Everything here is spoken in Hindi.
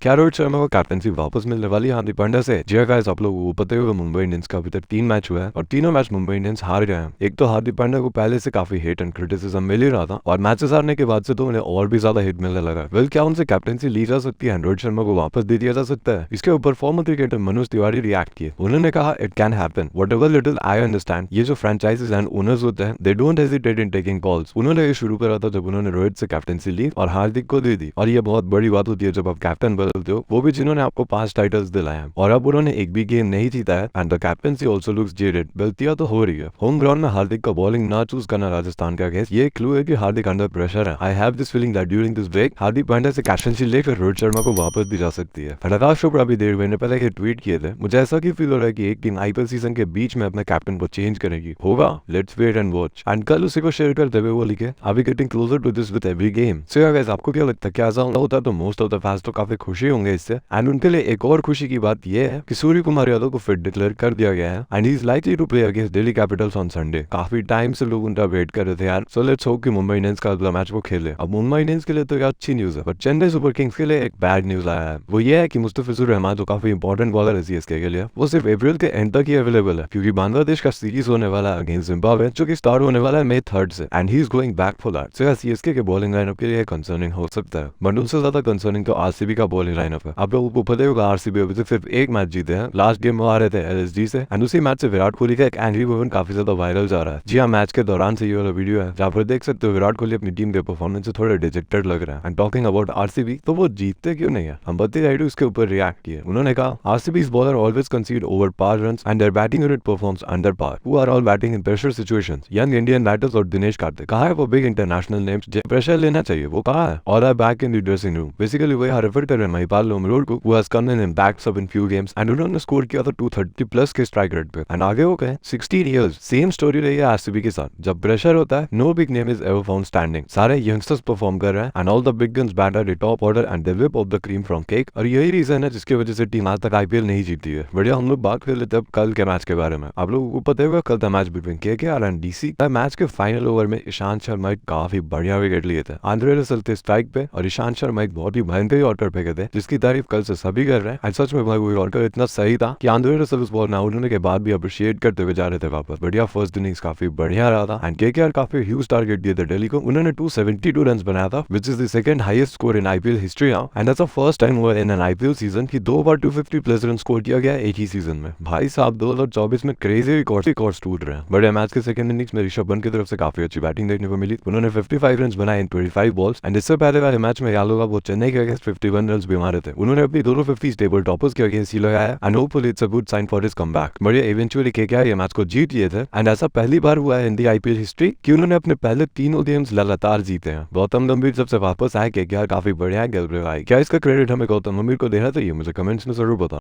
क्या रोहित शर्मा को कैप्टनसी वापस मिलने वाली है हार्दिक पांड्या से? जी गाइस, आप लोगों को पता ही होगा मुंबई इंडियंस का अभी तक 3 मैच हुआ है और तीनों मैच मुंबई इंडियंस हार गए हैं। एक तो हार्दिक पांड्या को पहले से काफी हेट एंड क्रिटिसिज्म मिल ही रहा था और मैचेस हारने के बाद से तो उन्हें और भी ज्यादा हिट मिलने लगा। वेल, क्या उनसे कैप्टनसी ली जा सकती है? रोहित शर्मा को वापस दे दिया जा सकता है? इसके ऊपर farmer cricketer Manoj Tiwari react किए। उन्होंने कहा, it can happen, whatever little I understand. ये जो फ्रेंचाइजीज एंड ओनर्स होते हैं, they don't hesitate in taking calls. उन्होंने ये शुरू करा था जब उन्होंने रोहित से कैप्टनसी ली और हार्दिक को दे दी। और ये बहुत बड़ी बात होती है जब आप कैप्टन बदलते हो, वो भी जिन्होंने आपको 5 टाइटल्स दिलाए हैं और अब उन्होंने एक भी गेम नहीं जीता है। And the captaincy also looks jaded. गलतियां तो हो रही है। होम ग्राउंड में हार्दिक का बॉलिंग ना चूज करना राजस्थान का केस ये क्लू है कि हार्दिक अंडर प्रेशर है। I have this feeling that during this break Hardik Pandya से कैप्टनसी लेकर रोहित शर्मा को वापस दी जा सकती है। आकाश चोपड़ा भी 1.5 महीने पहले ये ट्वीट किए थे, मुझे ऐसा क्यों फील हो रहा है कि एक टीम आईपीएल सीजन के बीच में अपने कैप्टन को चेंज करेगी। होगा, let's wait and watch. And कल उसी को शेयर करते हुए वो लिखे, I am getting closer to this with every game. So yeah guys, आपको क्या लगता है कि ऐसा होता तो मोस्ट ऑफ द फैंस तो काफी खुशी होंगे इससे। एंड उनके लिए एक और खुशी की बात यह है कि सूर्यकुमार यादव को फिट डिक्लेयर कर दिया गया है and he is likely to play against Delhi Capitals on Sunday. काफी टाइम से लोग उनका वेट कर रहे थे यार। सो लेट्स होप कि मुंबई इंडियंस का अगला मैच वो खेले। अब मुंबई इंडियंस के लिए तो ये अच्छी न्यूज है, बट चेन्नई सुपर किंग्स के लिए एक बैड न्यूज आया है। वो ये है कि मुस्तफिजुर रहमान जो काफी इंपॉर्टेंट बॉलर है सीएसके के लिए, वो सिर्फ अप्रैल के एंड तक ही अवेलेबल है क्योंकि बांग्लादेश का सीरीज होने वाला है अगेंस्ट जिम्बाब्वे जो कि स्टार्ट होने वाला है May 3 से and he is going back for that. So CSK के बॉलिंग लाइनअप के लिए कंसर्निंग हो सकता है, बट उनसे ज्यादा कंसर्निंग तो आरसीबी का बॉलिंग लाइनअप है। आप लोगों को पता होगा आरसीबी अभी तक सिर्फ एक मैच जीते हैं। लास्ट गेम वो आ रहे थे एलएसजी से एंड उसी मैच से विराट कोहली का एक एंग्री मोमेंट काफी ज्यादा वायरल जा रहा है। जी हाँ, मैच के दौरान से ये वाला वीडियो है जहाँ पर देख सकते हो विराट कोहली अपनी टीम के परफॉर्मेंस से थोड़े डिजेक्टेड लग रहा है। एंड टॉकिंग अबाउट आरसीबी, तो वो जीतते क्यों नहीं है? अंबती रायडू इसके ऊपर रिएक्ट किए। उन्होंने कहा, आरसीबी's bowler always concede over par runs and their batting unit performs under par, who are all batting in pressure situations. Young Indian batters और दिनेश कार्तिक कहा है वो बिग इंटरनेशनल नेम्स प्रेशर लेना चाहिए। वो कहा है और I back in the dressing room. Basically वो यहाँ रेफर कर रहे हैं महिपाल लोमरोड को, who has come in impacts up in few games and उन्होंने स्कोर किया था 230 प्लस के स्ट्राइक रेट पे। एंड आगे वो कहे 16 इयर्स सेम स्टोरी रही है आरसीबी के साथ। जब प्रेशर होता है, no big name is ever found standing. सारे यंगस्टर्स परफॉर्म कर रहे हैं and all the big guns bat at the top order and they whip off the cream from cake. और यही रीजन है जिसकी वजह से टीम आज तक आईपीएल नहीं जीती है। बढ़िया, हम लोग बात कर लेते हैं कल के मैच के बारे में। आप लोगों को पता होगा कल था match between KKR and DC. Match के फाइनल ओवर में ईशांत शर्मा काफी बढ़िया विकेट लिए थे। आंद्रे रसल थे स्ट्राइक पे और ईशांत शर्मा एक बहुत ही भयंकर ऑर्डर फेंके थे जिसकी तारीफ कल से सभी कर रहे हैं। सच में भाई वो ऑर्डर इतना सही था कि आंद्रे रसल उस बॉल आउट होने के बाद भी अप्रिशिएट करते हुए जा रहे थे वापस। बढ़िया फर्स्ट इनिंग्स काफी बढ़िया रहा था एंड केकेआर काफी ह्यूज टारगेट दिए थे दिल्ली को। उन्होंने 272 रन बनाया था which is the second highest score in IPL history now and that's the first time हुआ इन एन आईपीएल सीजन कि 2 बार 250 प्लस रन स्कोर किया गया एक ही सीजन में। भाई साहब 2024 में क्रेजी रिकॉर्ड्स टूट रहे हैं। बड़े मैच के सेकंड इनिंग्स में ऋषभ पंत की तरफ से काफी अच्छी बैटिंग देखने को मिली। उन्होंने 55 रन बनाए इन 25 बॉल्स एंड इससे पहले वाले मैच में यालोगा वो चेन्नई के अगेंस्ट 51 रन भी मारे थे। उन्होंने अपनी दोनों 50 टेबल टॉपर्स के अगेंस्ट ही लगाया and hopefully it's a good sign for his comeback. बढ़िया, इवेंचुअली केकेआर ये मैच को जीत लिए थे एंड ऐसा पहली बार हुआ है इन दी आईपीएल हिस्ट्री कि उन्होंने अपने पहले तीनों गेम्स लगातार जीते हैं। गौतम गंभीर जब से वापस आए केकेआर काफी बढ़िया खेल रहे हैं। क्या इसका क्रेडिट हमें गौतम गंभीर को देना चाहिए? मुझे कमेंट्स में जरूर बताओ।